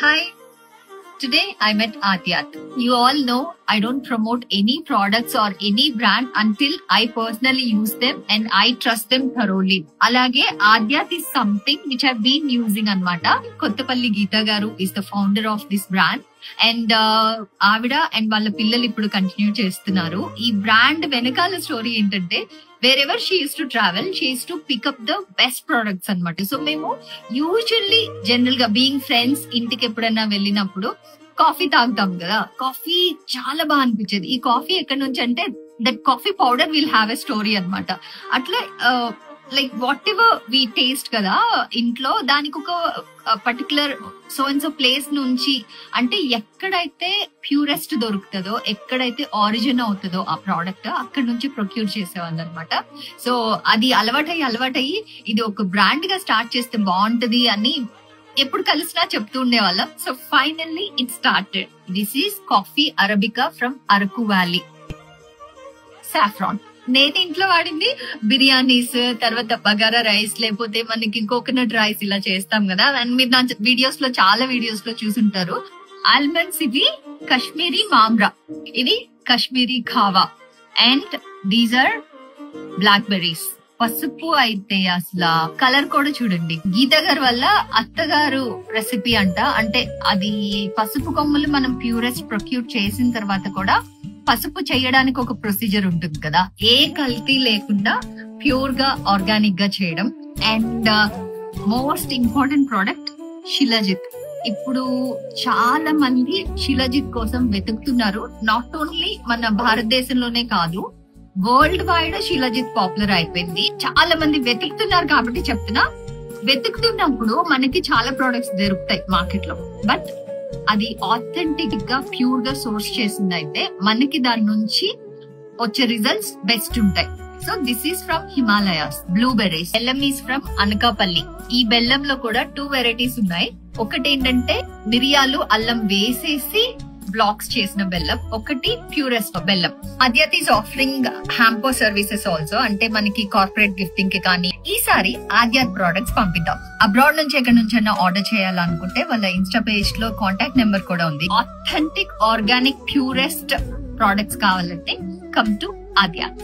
Hi, today I met Adyat. You all know I don't promote any products or any brand until I personally use them and I trust them thoroughly. Alage Adyat is something which I've been using anamata. Kottapalli Geeta garu is the founder of this brand. And ఆవిడ and వాళ్ళ పిల్లలు ఇప్పుడు continue చేస్తున్నారు. ఈ brand వెనకాల story ఏంటంటే wherever she use to travel she use to pick up the best products అనమాట. So మేము యూజువల్లీ జనరల్ గా బీయింగ్ ఫ్రెండ్స్ ఇంటికి ఎప్పుడైనా వెళ్ళినప్పుడు కాఫీ తాగుతాం కదా, కాఫీ చాలా బాగా అనిపించేది. ఈ కాఫీ ఎక్కడి నుంచి అంటే that coffee powder will have a story అనమాట. అట్లా like whatever we taste కదా ఇంట్లో, దానికి ఒక particular so and so place నుంచి, అంటే ఎక్కడైతే ప్యూరెస్ట్ దొరుకుతుందో, ఎక్కడైతే ఆరిజిన్ అవుతుందో ఆ ప్రోడక్ట్, అక్కడ నుంచి ప్రొక్యూర్ చేసేవాళ్ళు అనమాట. సో అది అలవాటయ్యి ఇది ఒక బ్రాండ్ గా స్టార్ట్ చేస్తే బాగుంటది అని ఎప్పుడు కలిసినా చెప్తూ ఉండేవాళ్ళం. So finally it started. This is coffee arabica from Araku valley. Saffron నేను ఇంట్లో వాడింది బిర్యానీస్, తర్వాత బగారా రైస్, లేకపోతే మనకి కోకోనట్ రైస్ ఇలా చేస్తాం కదా. అండ్ మీరు నా వీడియోస్ లో చాలా వీడియోస్ లో చూసుంటారు. ఆల్మండ్స్ ఇవి కాశ్మీరీ మామ్రా, ఇది Kashmiri kahwa, and these are black berries. పసుపు అయితే అసలు కలర్ కూడా చూడండి. గీత గారి వల్ల అత్తగారు రెసిపీ అంట. అంటే అది పసుపు కొమ్ములు మనం ప్యూరెస్ట్ ప్రొక్యూర్ చేసిన తర్వాత కూడా పసుపు చేయడానికి ఒక ప్రొసీజర్ ఉంటుంది కదా, ఏ కల్తీ లేకుండా ప్యూర్ గా ఆర్గానిక్ గా చేయడం. And most important product shilajit. ఇప్పుడు చాలా మంది షిలాజిత్ కోసం వెతుకుతున్నారు. నాట్ ఓన్లీ మన భారతదేశంలోనే కాదు, వరల్డ్ వైడ్ షిలాజిత్ పాపులర్ అయిపోయింది. చాలా మంది వెతుకుతున్నారు కాబట్టి చెప్తున్నా. వెతుకుతున్నప్పుడు మనకి చాలా ప్రొడక్ట్స్ దొరుకుతాయి మార్కెట్ లో, బట్ అది ఆథెంటిక్ గా ప్యూర్ గా సోర్స్ చేసింది అయితే మనకి దాని నుంచి వచ్చే రిజల్ట్స్ బెస్ట్ ఉంటాయి. So this is from Himalayas. Blueberries. బెల్లం ఈస్ ఫ్రమ్ అనకాపల్లి. ఈ బెల్లంలో కూడా 2 వెరైటీస్ ఉన్నాయి. ఒకటి ఏంటంటే మిరియాలు అల్లం వేసేసి బ్లాక్స్ చేసిన బెల్లం, ఒకటి ప్యూరెస్ట్ బెల్లం. అద్యాత్ ఈస్ ఆఫరింగ్ హ్యాంపో సర్వీసెస్ ఆల్సో. అంటే మనకి కార్పొరేట్ గిఫ్టింగ్ కి కానీ ఈసారి ఆద్యాత్ ప్రొడక్ట్స్ పంపిద్దాం. అబ్రాడ్ నుంచి ఎక్కడి నుంచైనా ఆర్డర్ చేయాలనుకుంటే వాళ్ళ ఇన్స్టా పేజ్ లో కాంటాక్ట్ నెంబర్ కూడా ఉంది. ఆథెంటిక్ ఆర్గానిక్ ప్యూరెస్ట్ ప్రొడక్ట్స్ కావాలంటే కమ్ టు ఆద్యాత్.